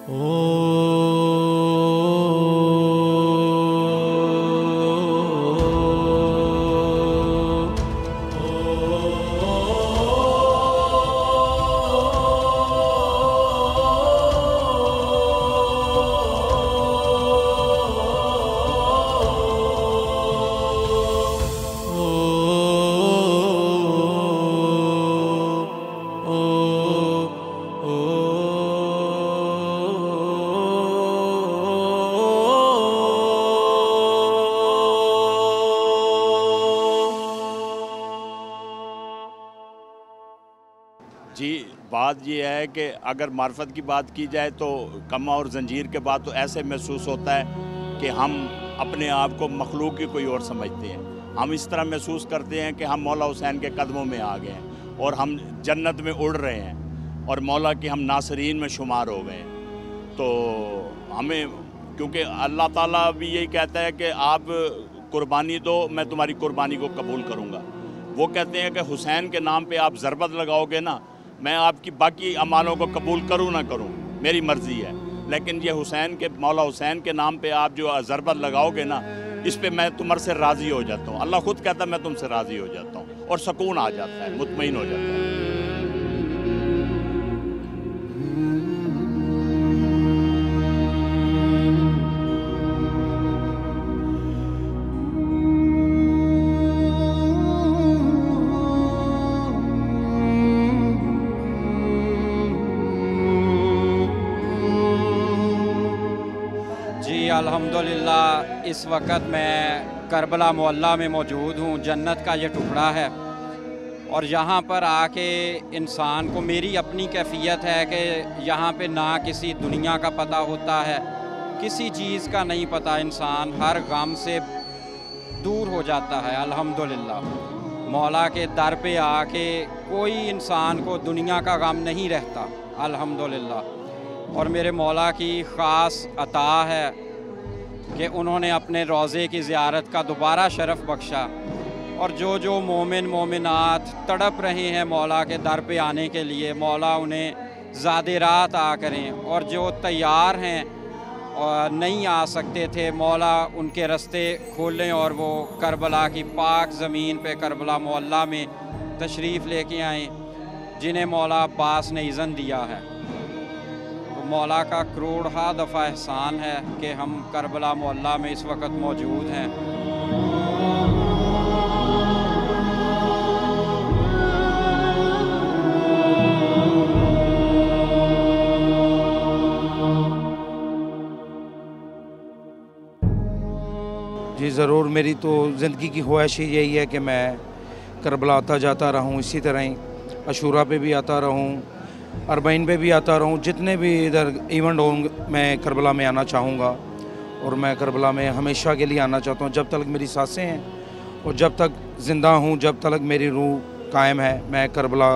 जी, बात ये है कि अगर मार्फत की बात की जाए तो कमा और जंजीर के बाद तो ऐसे महसूस होता है कि हम अपने आप को मखलूक की कोई और समझते हैं। हम इस तरह महसूस करते हैं कि हम मौला हुसैन के कदमों में आ गए हैं और हम जन्नत में उड़ रहे हैं और मौला की हम नासरीन में शुमार हो गए हैं। तो हमें, क्योंकि अल्लाह ताला भी यही कहता है कि आप कुर्बानी दो, मैं तुम्हारी कुर्बानी को कबूल करूँगा। वो कहते हैं कि हुसैन के नाम पे आप ज़रबत लगाओगे ना, मैं आपकी बाकी अमालों को कबूल करूँ ना करूँ, मेरी मर्ज़ी है, लेकिन ये हुसैन के, मौला हुसैन के नाम पे आप जो ज़रबत लगाओगे ना, इस पे मैं तुमसे से राज़ी हो जाता हूँ। अल्लाह खुद कहता है मैं तुमसे राज़ी हो जाता हूँ और सुकून आ जाता है, मुतमईन हो जाता है। अल्हम्दुलिल्लाह इस वक्त मैं करबला मोहल्ला में मौजूद हूँ। जन्नत का ये टुकड़ा है और यहाँ पर आके इंसान को, मेरी अपनी कैफियत है कि यहाँ पे ना किसी दुनिया का पता होता है, किसी चीज़ का नहीं पता, इंसान हर गम से दूर हो जाता है। अल्हम्दुलिल्लाह मौला के दर पे आके कोई इंसान को दुनिया का गम नहीं रहता, अल्हम्दुलिल्लाह। और मेरे मौला की ख़ास अता है कि उन्होंने अपने रोज़े की ज़ियारत का दोबारा शरफ़ बख्शा और जो मोमिन मोमिनात तड़प रहे हैं मौला के दर पे आने के लिए, मौला उन्हें ज़ादे रात आ करें, और जो तैयार हैं और नहीं आ सकते थे, मौला उनके रास्ते खोलें और वो करबला की पाक ज़मीन पे, करबला मोहल्ला में तशरीफ़ लेके आएँ, जिन्हें मौला अब्बास ने इज़्ज़न दिया है। मौला का करोड़हा दफ़ा एहसान है कि हम करबला मोहल्ला में इस वक्त मौजूद हैं। जी ज़रूर, मेरी तो ज़िंदगी की ख्वाहिश ही यही है कि मैं करबला आता जाता रहूँ, इसी तरह ही अशूरा पे भी आता रहूँ, अरबईन पे भी आता रहूँ, जितने भी इधर इवेंट होंगे मैं करबला में आना चाहूँगा। और मैं करबला में हमेशा के लिए आना चाहता हूँ, जब तक मेरी सांसें हैं और जब तक ज़िंदा हूँ, जब तक मेरी रूह कायम है, मैं करबला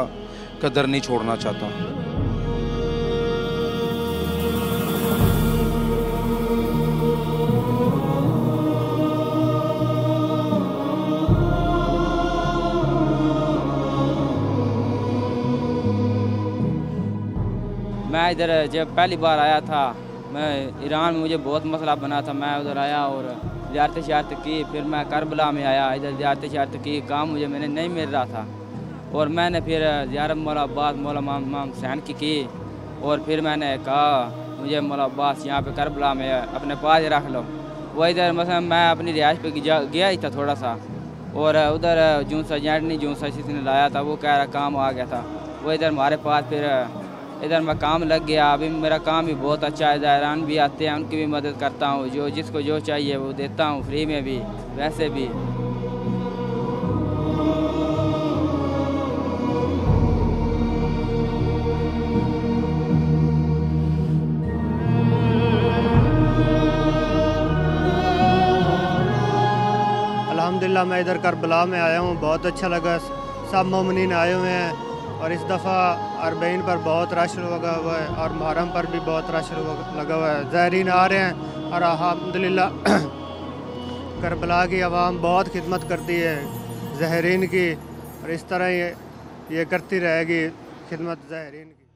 का दर नहीं छोड़ना चाहता। मैं इधर जब पहली बार आया था, मैं ईरान में, मुझे बहुत मसला बना था, मैं उधर आया और ज़ियारत शारत की, फिर मैं करबला में आया, इधर ज़ियारत शारत की, काम मुझे मैंने नहीं मिल रहा था और मैंने फिर ज़ियारत मौला अब्बास मौला इमाम हुसैन की और फिर मैंने कहा मुझे मौला अब्बास यहाँ पे करबला में अपने पास रख लो। वो इधर मतलब मैं अपनी रिहाइश पे गया ही था थोड़ा सा, और उधर जूनसा एजेंट ने जूनसा किसी ने लाया था, वो कह रहा काम आ गया था, वो इधर हमारे पास, फिर इधर मैं काम लग गया। अभी मेरा काम भी बहुत अच्छा है, ज़ायरान भी आते हैं, उनकी भी मदद करता हूँ, जो जिसको जो चाहिए वो देता हूँ, फ्री में भी वैसे भी। अल्हम्दुलिल्लाह मैं इधर करबला में आया हूँ, बहुत अच्छा लगा, सब मोमिनीन आए हुए हैं और इस दफ़ा अरबईन पर बहुत रश लगा हुआ है और मुहर्रम पर भी बहुत रश लगा हुआ है, ज़ायरीन आ रहे हैं और अल्हम्दुलिल्लाह करबला की आवाम बहुत खिदमत करती है ज़ायरीन की और इस तरह ये करती रहेगी खिदमत ज़ायरीन की।